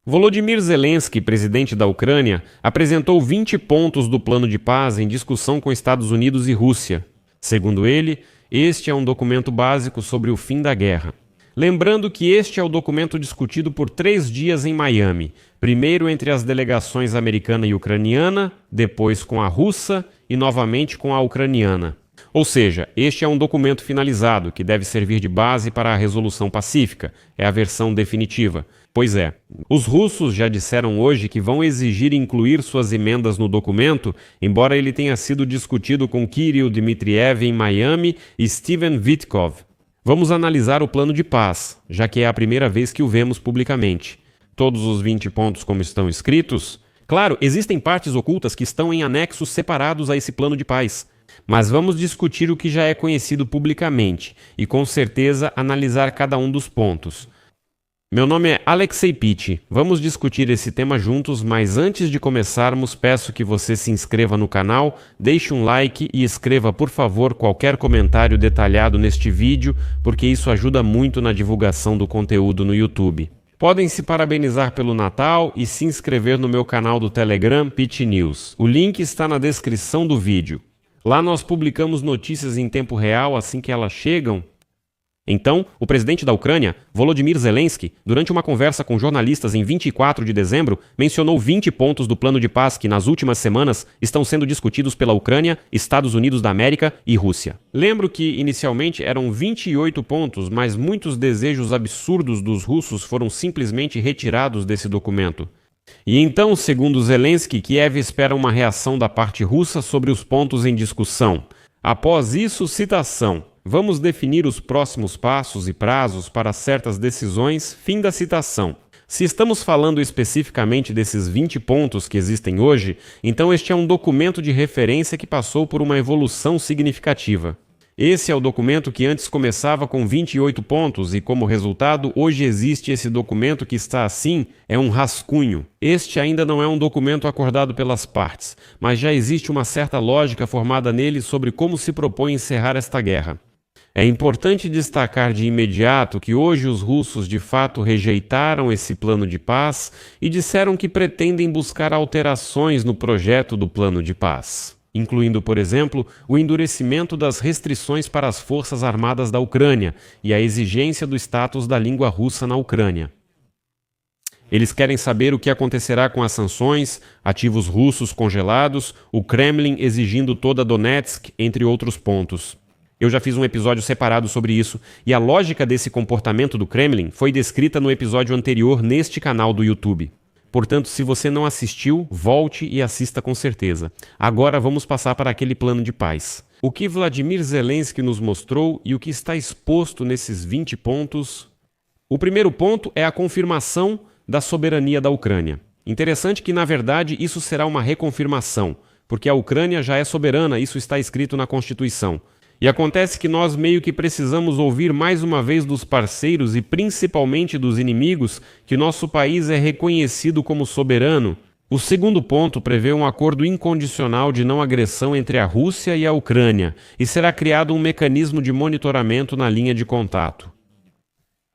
Volodymyr Zelensky, presidente da Ucrânia, apresentou 20 pontos do plano de paz em discussão com Estados Unidos e Rússia. Segundo ele, este é um documento básico sobre o fim da guerra. Lembrando que este é o documento discutido por 3 dias em Miami, primeiro entre as delegações americana e ucraniana, depois com a russa e novamente com a ucraniana. Ou seja, este é um documento finalizado que deve servir de base para a resolução pacífica, é a versão definitiva. Pois é, os russos já disseram hoje que vão exigir incluir suas emendas no documento, embora ele tenha sido discutido com Kirill Dmitriev em Miami e Steven Witkoff. Vamos analisar o plano de paz, já que é a primeira vez que o vemos publicamente. Todos os 20 pontos como estão escritos? Claro, existem partes ocultas que estão em anexos separados a esse plano de paz. Mas vamos discutir o que já é conhecido publicamente e, com certeza, analisar cada um dos pontos. Meu nome é Alexei Pitti. Vamos discutir esse tema juntos, mas antes de começarmos, peço que você se inscreva no canal, deixe um like e escreva, por favor, qualquer comentário detalhado neste vídeo, porque isso ajuda muito na divulgação do conteúdo no YouTube. Podem se parabenizar pelo Natal e se inscrever no meu canal do Telegram, Pitti News. O link está na descrição do vídeo. Lá nós publicamos notícias em tempo real assim que elas chegam. Então, o presidente da Ucrânia, Volodymyr Zelensky, durante uma conversa com jornalistas em 24 de dezembro, mencionou 20 pontos do plano de paz que nas últimas semanas estão sendo discutidos pela Ucrânia, Estados Unidos da América e Rússia. Lembro que inicialmente eram 28 pontos, mas muitos desejos absurdos dos russos foram simplesmente retirados desse documento. E então, segundo Zelensky, Kiev espera uma reação da parte russa sobre os pontos em discussão. Após isso, citação: "Vamos definir os próximos passos e prazos para certas decisões", fim da citação. Se estamos falando especificamente desses 20 pontos que existem hoje, então este é um documento de referência que passou por uma evolução significativa. Esse é o documento que antes começava com 28 pontos e, como resultado, hoje existe esse documento que está assim, é um rascunho. Este ainda não é um documento acordado pelas partes, mas já existe uma certa lógica formada nele sobre como se propõe encerrar esta guerra. É importante destacar de imediato que hoje os russos de fato rejeitaram esse plano de paz e disseram que pretendem buscar alterações no projeto do plano de paz, incluindo, por exemplo, o endurecimento das restrições para as forças armadas da Ucrânia e a exigência do status da língua russa na Ucrânia. Eles querem saber o que acontecerá com as sanções, ativos russos congelados, o Kremlin exigindo toda Donetsk, entre outros pontos. Eu já fiz um episódio separado sobre isso, e a lógica desse comportamento do Kremlin foi descrita no episódio anterior neste canal do YouTube. Portanto, se você não assistiu, volte e assista com certeza. Agora vamos passar para aquele plano de paz. O que Volodymyr Zelensky nos mostrou e o que está exposto nesses 20 pontos. O primeiro ponto é a confirmação da soberania da Ucrânia. Interessante que, na verdade, isso será uma reconfirmação, porque a Ucrânia já é soberana, isso está escrito na Constituição. E acontece que nós meio que precisamos ouvir mais uma vez dos parceiros e principalmente dos inimigos que nosso país é reconhecido como soberano. O segundo ponto prevê um acordo incondicional de não agressão entre a Rússia e a Ucrânia e será criado um mecanismo de monitoramento na linha de contato.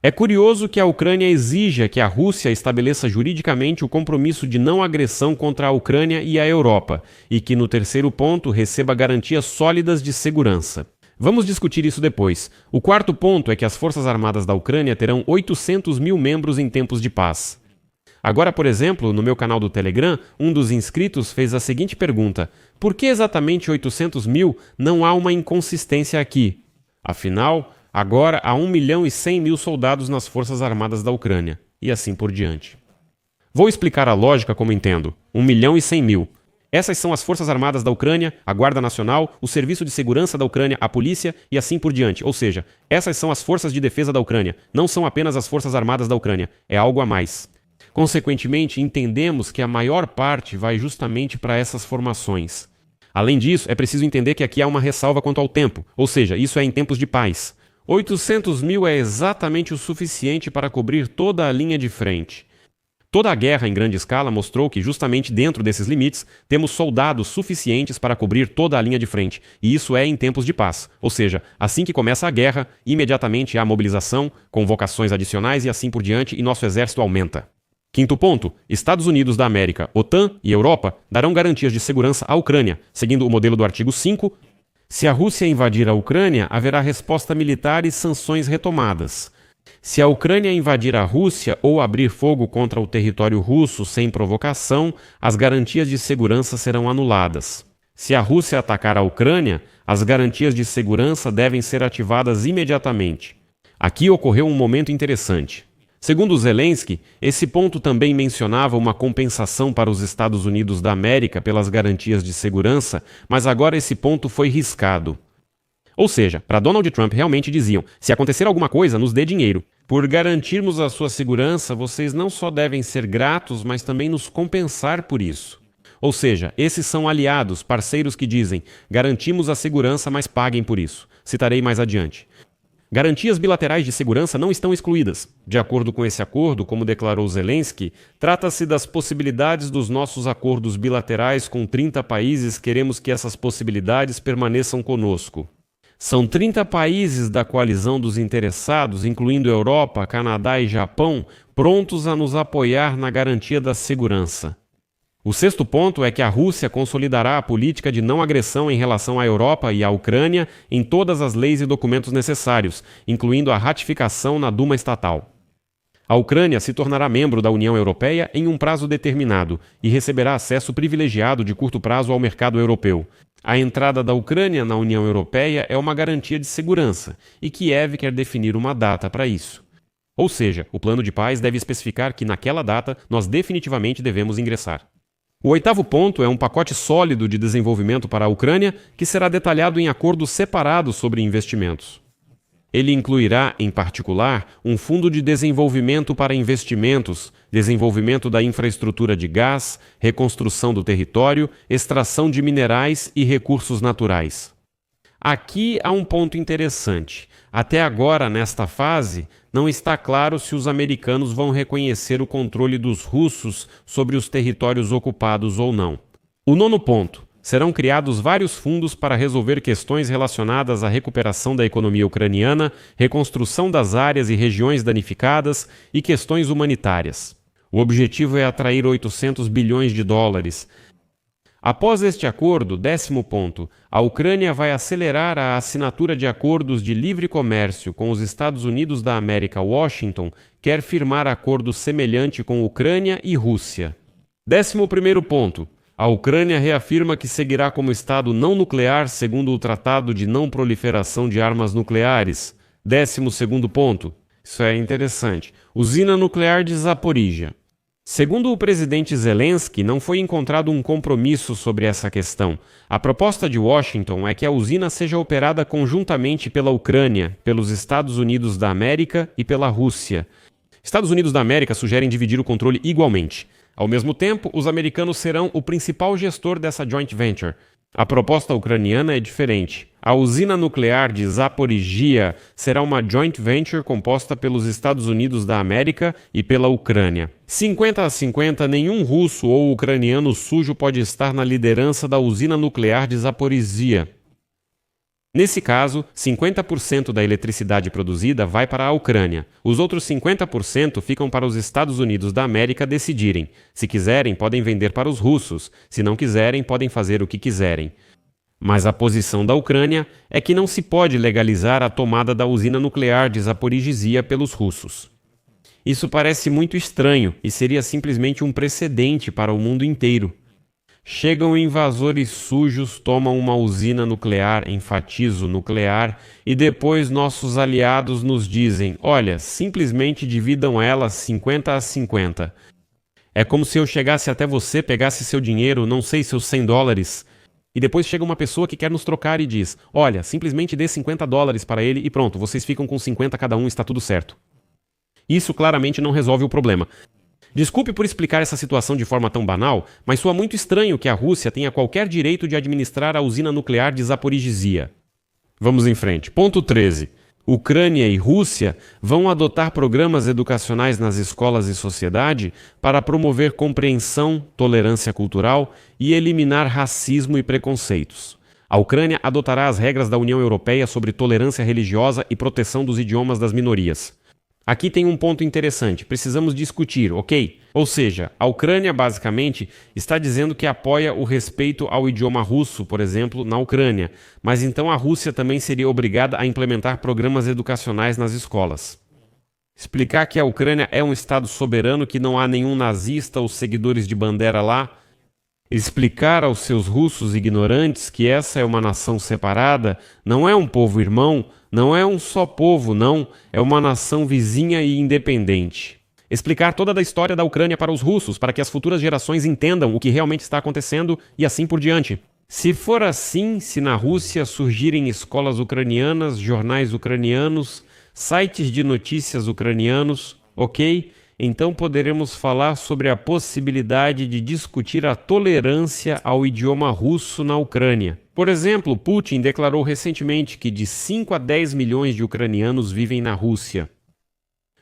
É curioso que a Ucrânia exija que a Rússia estabeleça juridicamente o compromisso de não agressão contra a Ucrânia e a Europa, e que no terceiro ponto receba garantias sólidas de segurança. Vamos discutir isso depois. O quarto ponto é que as Forças Armadas da Ucrânia terão 800 mil membros em tempos de paz. Agora, por exemplo, no meu canal do Telegram, um dos inscritos fez a seguinte pergunta: por que exatamente 800 mil? Não há uma inconsistência aqui. Afinal, agora há 1.100.000 soldados nas Forças Armadas da Ucrânia, e assim por diante. Vou explicar a lógica como entendo. 1.100.000. Essas são as Forças Armadas da Ucrânia, a Guarda Nacional, o Serviço de Segurança da Ucrânia, a Polícia e assim por diante. Ou seja, essas são as Forças de Defesa da Ucrânia. Não são apenas as Forças Armadas da Ucrânia. É algo a mais. Consequentemente, entendemos que a maior parte vai justamente para essas formações. Além disso, é preciso entender que aqui há uma ressalva quanto ao tempo. Ou seja, isso é em tempos de paz. 800 mil é exatamente o suficiente para cobrir toda a linha de frente. Toda a guerra em grande escala mostrou que, justamente dentro desses limites, temos soldados suficientes para cobrir toda a linha de frente, e isso é em tempos de paz. Ou seja, assim que começa a guerra, imediatamente há mobilização, convocações adicionais e assim por diante, e nosso exército aumenta. Quinto ponto, Estados Unidos da América, OTAN e Europa darão garantias de segurança à Ucrânia, seguindo o modelo do artigo 5. Se a Rússia invadir a Ucrânia, haverá resposta militar e sanções retomadas. Se a Ucrânia invadir a Rússia ou abrir fogo contra o território russo sem provocação, as garantias de segurança serão anuladas. Se a Rússia atacar a Ucrânia, as garantias de segurança devem ser ativadas imediatamente. Aqui ocorreu um momento interessante. Segundo Zelensky, esse ponto também mencionava uma compensação para os Estados Unidos da América pelas garantias de segurança, mas agora esse ponto foi riscado. Ou seja, para Donald Trump realmente diziam: se acontecer alguma coisa, nos dê dinheiro. Por garantirmos a sua segurança, vocês não só devem ser gratos, mas também nos compensar por isso. Ou seja, esses são aliados, parceiros que dizem: garantimos a segurança, mas paguem por isso. Citarei mais adiante. Garantias bilaterais de segurança não estão excluídas. De acordo com esse acordo, como declarou Zelensky, trata-se das possibilidades dos nossos acordos bilaterais com 30 países. Queremos que essas possibilidades permaneçam conosco. São 30 países da coalizão dos interessados, incluindo Europa, Canadá e Japão, prontos a nos apoiar na garantia da segurança. O sexto ponto é que a Rússia consolidará a política de não agressão em relação à Europa e à Ucrânia em todas as leis e documentos necessários, incluindo a ratificação na Duma estatal. A Ucrânia se tornará membro da União Europeia em um prazo determinado e receberá acesso privilegiado de curto prazo ao mercado europeu. A entrada da Ucrânia na União Europeia é uma garantia de segurança e Kiev quer definir uma data para isso. Ou seja, o plano de paz deve especificar que naquela data nós definitivamente devemos ingressar. O oitavo ponto é um pacote sólido de desenvolvimento para a Ucrânia que será detalhado em acordos separados sobre investimentos. Ele incluirá, em particular, um fundo de desenvolvimento para investimentos, desenvolvimento da infraestrutura de gás, reconstrução do território, extração de minerais e recursos naturais. Aqui há um ponto interessante. Até agora, nesta fase, não está claro se os americanos vão reconhecer o controle dos russos sobre os territórios ocupados ou não. O nono ponto. Serão criados vários fundos para resolver questões relacionadas à recuperação da economia ucraniana, reconstrução das áreas e regiões danificadas e questões humanitárias. O objetivo é atrair 800 bilhões de dólares. Após este acordo, 10º ponto, a Ucrânia vai acelerar a assinatura de acordos de livre comércio com os Estados Unidos da América. Washington quer firmar acordo semelhante com Ucrânia e Rússia. 11º ponto, a Ucrânia reafirma que seguirá como Estado não nuclear segundo o Tratado de Não Proliferação de Armas Nucleares. 12º ponto, isso é interessante, usina nuclear de Zaporizhia. Segundo o presidente Zelensky, não foi encontrado um compromisso sobre essa questão. A proposta de Washington é que a usina seja operada conjuntamente pela Ucrânia, pelos Estados Unidos da América e pela Rússia. Estados Unidos da América sugerem dividir o controle igualmente. Ao mesmo tempo, os americanos serão o principal gestor dessa joint venture. A proposta ucraniana é diferente. A usina nuclear de Zaporizhia será uma joint venture composta pelos Estados Unidos da América e pela Ucrânia. 50-50, nenhum russo ou ucraniano sujo pode estar na liderança da usina nuclear de Zaporizhia. Nesse caso, 50% da eletricidade produzida vai para a Ucrânia. Os outros 50% ficam para os Estados Unidos da América decidirem. Se quiserem, podem vender para os russos. Se não quiserem, podem fazer o que quiserem. Mas a posição da Ucrânia é que não se pode legalizar a tomada da usina nuclear de Zaporizhia pelos russos. Isso parece muito estranho e seria simplesmente um precedente para o mundo inteiro. Chegam invasores sujos, tomam uma usina nuclear, enfatizo nuclear, e depois nossos aliados nos dizem: olha, simplesmente dividam ela 50-50. É como se eu chegasse até você, pegasse seu dinheiro, não sei, seus $100, e depois chega uma pessoa que quer nos trocar e diz: olha, simplesmente dê $50 para ele e pronto, vocês ficam com 50 cada um, está tudo certo. Isso claramente não resolve o problema. Desculpe por explicar essa situação de forma tão banal, mas soa muito estranho que a Rússia tenha qualquer direito de administrar a usina nuclear de Zaporizhia. Vamos em frente. Ponto 13. Ucrânia e Rússia vão adotar programas educacionais nas escolas e sociedade para promover compreensão, tolerância cultural e eliminar racismo e preconceitos. A Ucrânia adotará as regras da União Europeia sobre tolerância religiosa e proteção dos idiomas das minorias. Aqui tem um ponto interessante, precisamos discutir, ok? Ou seja, a Ucrânia basicamente está dizendo que apoia o respeito ao idioma russo, por exemplo, na Ucrânia, mas então a Rússia também seria obrigada a implementar programas educacionais nas escolas. Explicar que a Ucrânia é um estado soberano, que não há nenhum nazista ou seguidores de Bandera lá. Explicar aos seus russos ignorantes que essa é uma nação separada, não é um povo irmão, não é um só povo, não, é uma nação vizinha e independente. Explicar toda a história da Ucrânia para os russos, para que as futuras gerações entendam o que realmente está acontecendo e assim por diante. Se for assim, se na Rússia surgirem escolas ucranianas, jornais ucranianos, sites de notícias ucranianos, ok? Então poderemos falar sobre a possibilidade de discutir a tolerância ao idioma russo na Ucrânia. Por exemplo, Putin declarou recentemente que de 5 a 10 milhões de ucranianos vivem na Rússia.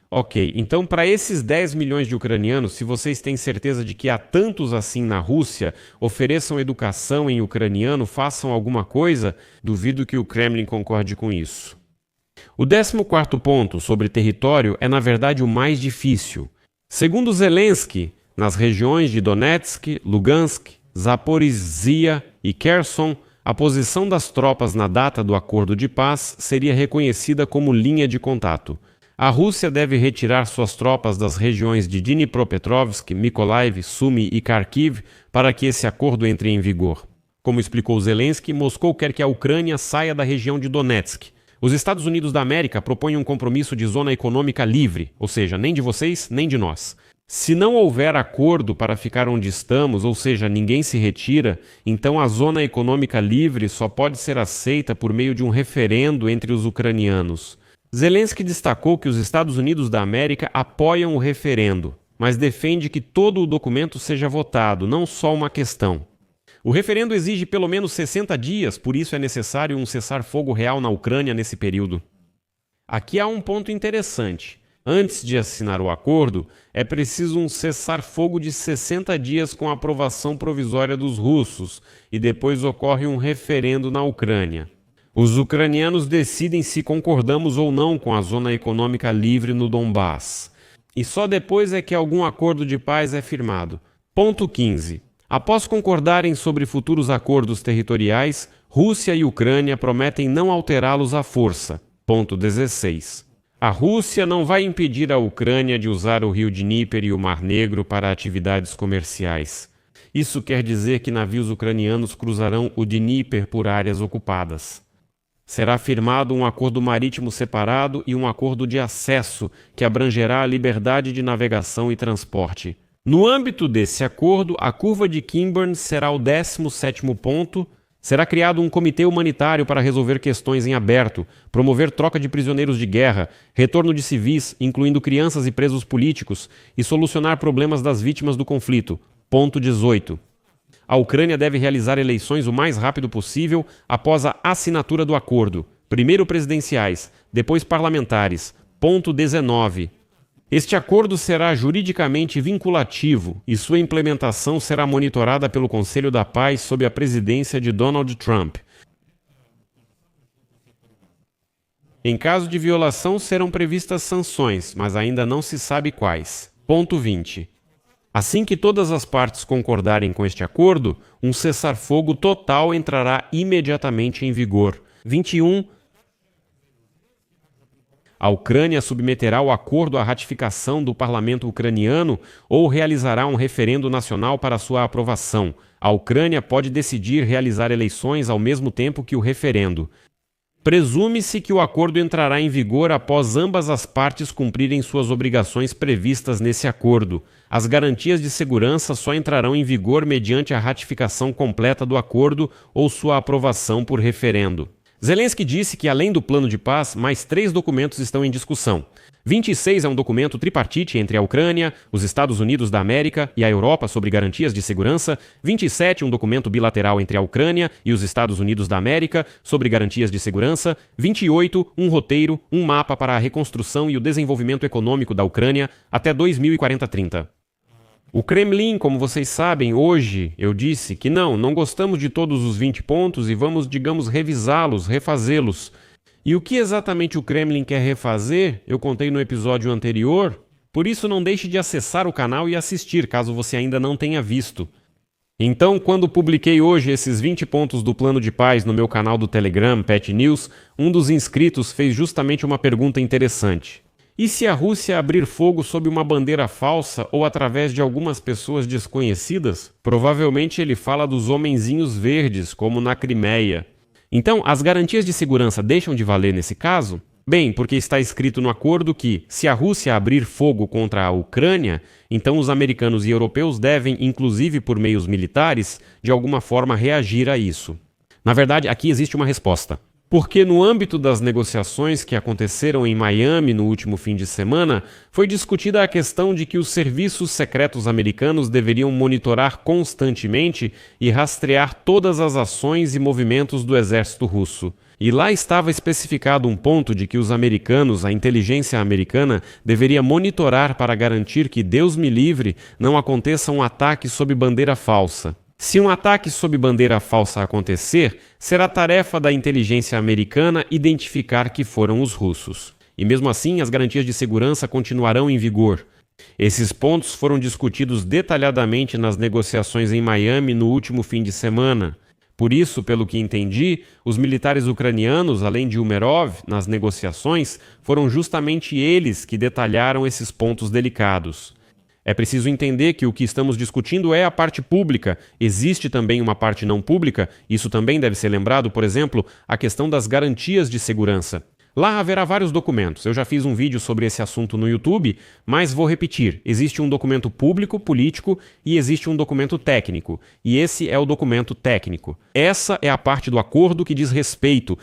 Ok, então para esses 10 milhões de ucranianos, se vocês têm certeza de que há tantos assim na Rússia, ofereçam educação em ucraniano, façam alguma coisa, duvido que o Kremlin concorde com isso. O 14º ponto sobre território é na verdade o mais difícil. Segundo Zelensky, nas regiões de Donetsk, Lugansk, Zaporizhia e Kherson, a posição das tropas na data do acordo de paz seria reconhecida como linha de contato. A Rússia deve retirar suas tropas das regiões de Dnipropetrovsk, Mykolaiv, Sumy e Kharkiv para que esse acordo entre em vigor. Como explicou Zelensky, Moscou quer que a Ucrânia saia da região de Donetsk. Os Estados Unidos da América propõem um compromisso de zona econômica livre, ou seja, nem de vocês, nem de nós. Se não houver acordo para ficar onde estamos, ou seja, ninguém se retira, então a zona econômica livre só pode ser aceita por meio de um referendo entre os ucranianos. Zelensky destacou que os Estados Unidos da América apoiam o referendo, mas defende que todo o documento seja votado, não só uma questão. O referendo exige pelo menos 60 dias, por isso é necessário um cessar-fogo real na Ucrânia nesse período. Aqui há um ponto interessante. Antes de assinar o acordo, é preciso um cessar-fogo de 60 dias com a aprovação provisória dos russos, e depois ocorre um referendo na Ucrânia. Os ucranianos decidem se concordamos ou não com a zona econômica livre no Donbass. E só depois é que algum acordo de paz é firmado. Ponto 15. Após concordarem sobre futuros acordos territoriais, Rússia e Ucrânia prometem não alterá-los à força. Ponto 16. A Rússia não vai impedir a Ucrânia de usar o rio Dníper e o Mar Negro para atividades comerciais. Isso quer dizer que navios ucranianos cruzarão o Dníper por áreas ocupadas. Será firmado um acordo marítimo separado e um acordo de acesso que abrangerá a liberdade de navegação e transporte. No âmbito desse acordo, a curva de Kinburn será o 17º ponto. Será criado um comitê humanitário para resolver questões em aberto, promover troca de prisioneiros de guerra, retorno de civis, incluindo crianças e presos políticos, e solucionar problemas das vítimas do conflito. Ponto 18. A Ucrânia deve realizar eleições o mais rápido possível após a assinatura do acordo. Primeiro presidenciais, depois parlamentares. Ponto 19. Este acordo será juridicamente vinculativo e sua implementação será monitorada pelo Conselho da Paz sob a presidência de Donald Trump. Em caso de violação, serão previstas sanções, mas ainda não se sabe quais. Ponto 20. Assim que todas as partes concordarem com este acordo, um cessar-fogo total entrará imediatamente em vigor. 21. A Ucrânia submeterá o acordo à ratificação do parlamento ucraniano ou realizará um referendo nacional para sua aprovação. A Ucrânia pode decidir realizar eleições ao mesmo tempo que o referendo. Presume-se que o acordo entrará em vigor após ambas as partes cumprirem suas obrigações previstas nesse acordo. As garantias de segurança só entrarão em vigor mediante a ratificação completa do acordo ou sua aprovação por referendo. Zelensky disse que, além do plano de paz, mais 3 documentos estão em discussão. 26 é um documento tripartite entre a Ucrânia, os Estados Unidos da América e a Europa sobre garantias de segurança. 27, um documento bilateral entre a Ucrânia e os Estados Unidos da América sobre garantias de segurança. 28, um roteiro, um mapa para a reconstrução e o desenvolvimento econômico da Ucrânia até 2040-30. O Kremlin, como vocês sabem, hoje eu disse que não gostamos de todos os 20 pontos e vamos, digamos, revisá-los, refazê-los. E o que exatamente o Kremlin quer refazer, eu contei no episódio anterior, por isso não deixe de acessar o canal e assistir, caso você ainda não tenha visto. Então, quando publiquei hoje esses 20 pontos do plano de paz no meu canal do Telegram, Pet News, um dos inscritos fez justamente uma pergunta interessante. E se a Rússia abrir fogo sob uma bandeira falsa ou através de algumas pessoas desconhecidas? Provavelmente ele fala dos homenzinhos verdes, como na Crimeia. Então, as garantias de segurança deixam de valer nesse caso? Bem, porque está escrito no acordo que, se a Rússia abrir fogo contra a Ucrânia, então os americanos e europeus devem, inclusive por meios militares, de alguma forma reagir a isso. Na verdade, aqui existe uma resposta. Porque no âmbito das negociações que aconteceram em Miami no último fim de semana, foi discutida a questão de que os serviços secretos americanos deveriam monitorar constantemente e rastrear todas as ações e movimentos do exército russo. E lá estava especificado um ponto de que os americanos, a inteligência americana, deveria monitorar para garantir que, Deus me livre, não aconteça um ataque sob bandeira falsa. Se um ataque sob bandeira falsa acontecer, será tarefa da inteligência americana identificar que foram os russos. E mesmo assim, as garantias de segurança continuarão em vigor. Esses pontos foram discutidos detalhadamente nas negociações em Miami no último fim de semana. Por isso, pelo que entendi, os militares ucranianos, além de Umerov, nas negociações, foram justamente eles que detalharam esses pontos delicados. É preciso entender que o que estamos discutindo é a parte pública. Existe também uma parte não pública, isso também deve ser lembrado, por exemplo, a questão das garantias de segurança. Lá haverá vários documentos. Eu já fiz um vídeo sobre esse assunto no YouTube, mas vou repetir. Existe um documento público, político, e existe um documento técnico. E esse é o documento técnico. Essa é a parte do acordo que diz respeito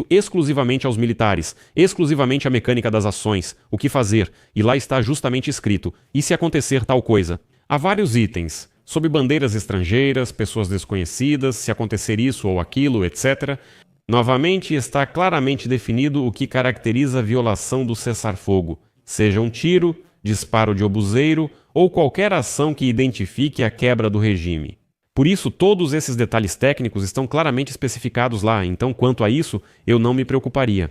exclusivamente aos militares, exclusivamente à mecânica das ações, o que fazer. E lá está justamente escrito: e se acontecer tal coisa? Há vários itens. Sob bandeiras estrangeiras, pessoas desconhecidas, se acontecer isso ou aquilo, etc. Novamente, está claramente definido o que caracteriza a violação do cessar-fogo, seja um tiro, disparo de obuseiro ou qualquer ação que identifique a quebra do regime. Por isso, todos esses detalhes técnicos estão claramente especificados lá, então quanto a isso, eu não me preocuparia.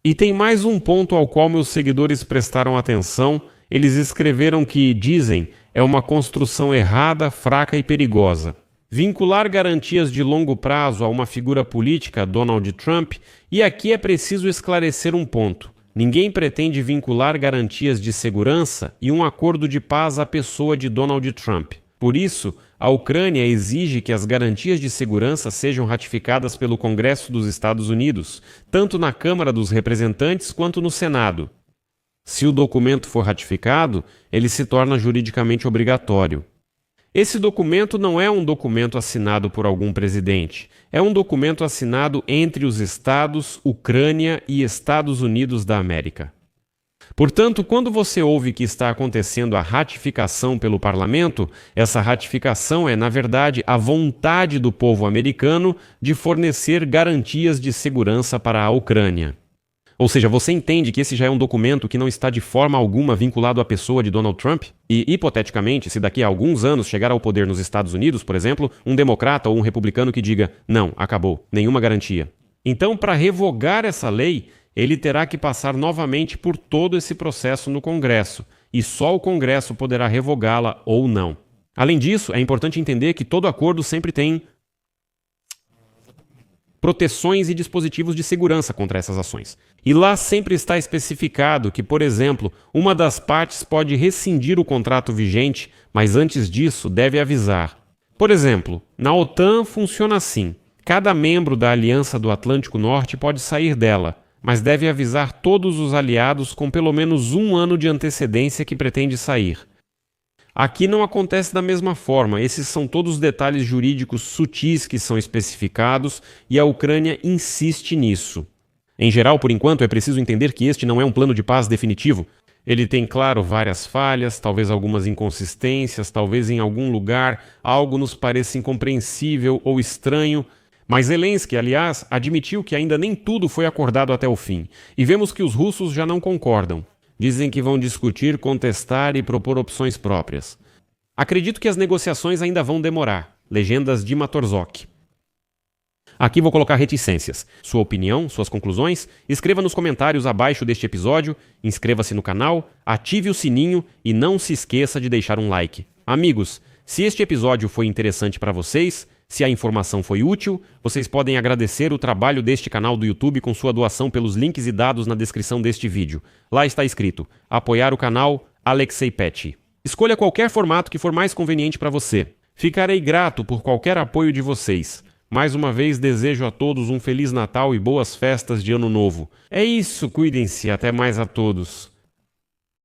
E tem mais um ponto ao qual meus seguidores prestaram atenção. Eles escreveram que, dizem, é uma construção errada, fraca e perigosa. Vincular garantias de longo prazo a uma figura política, Donald Trump, e aqui é preciso esclarecer um ponto. Ninguém pretende vincular garantias de segurança e um acordo de paz à pessoa de Donald Trump. Por isso, a Ucrânia exige que as garantias de segurança sejam ratificadas pelo Congresso dos Estados Unidos, tanto na Câmara dos Representantes quanto no Senado. Se o documento for ratificado, ele se torna juridicamente obrigatório. Esse documento não é um documento assinado por algum presidente. É um documento assinado entre os Estados, Ucrânia e Estados Unidos da América. Portanto, quando você ouve que está acontecendo a ratificação pelo parlamento, essa ratificação é, na verdade, a vontade do povo americano de fornecer garantias de segurança para a Ucrânia. Ou seja, você entende que esse já é um documento que não está de forma alguma vinculado à pessoa de Donald Trump? E, hipoteticamente, se daqui a alguns anos chegar ao poder nos Estados Unidos, por exemplo, um democrata ou um republicano que diga, não, acabou, nenhuma garantia. Então, para revogar essa lei, ele terá que passar novamente por todo esse processo no Congresso, e só o Congresso poderá revogá-la ou não. Além disso, é importante entender que todo acordo sempre tem proteções e dispositivos de segurança contra essas ações. E lá sempre está especificado que, por exemplo, uma das partes pode rescindir o contrato vigente, mas antes disso deve avisar. Por exemplo, na OTAN funciona assim: cada membro da Aliança do Atlântico Norte pode sair dela, mas deve avisar todos os aliados com pelo menos 1 ano de antecedência que pretende sair. Aqui não acontece da mesma forma, esses são todos detalhes jurídicos sutis que são especificados e a Ucrânia insiste nisso. Em geral, por enquanto, é preciso entender que este não é um plano de paz definitivo. Ele tem, claro, várias falhas, talvez algumas inconsistências, talvez em algum lugar algo nos pareça incompreensível ou estranho, mas Zelensky, aliás, admitiu que ainda nem tudo foi acordado até o fim, e vemos que os russos já não concordam. Dizem que vão discutir, contestar e propor opções próprias. Acredito que as negociações ainda vão demorar. Legendas de Matorzok. Aqui vou colocar reticências. Sua opinião, suas conclusões, escreva nos comentários abaixo deste episódio, inscreva-se no canal, ative o sininho e não se esqueça de deixar um like. Amigos, se este episódio foi interessante para vocês, se a informação foi útil, vocês podem agradecer o trabalho deste canal do YouTube com sua doação pelos links e dados na descrição deste vídeo. Lá está escrito: apoiar o canal Alexei Pet. Escolha qualquer formato que for mais conveniente para você. Ficarei grato por qualquer apoio de vocês. Mais uma vez desejo a todos um Feliz Natal e boas festas de Ano Novo. É isso, cuidem-se, até mais a todos.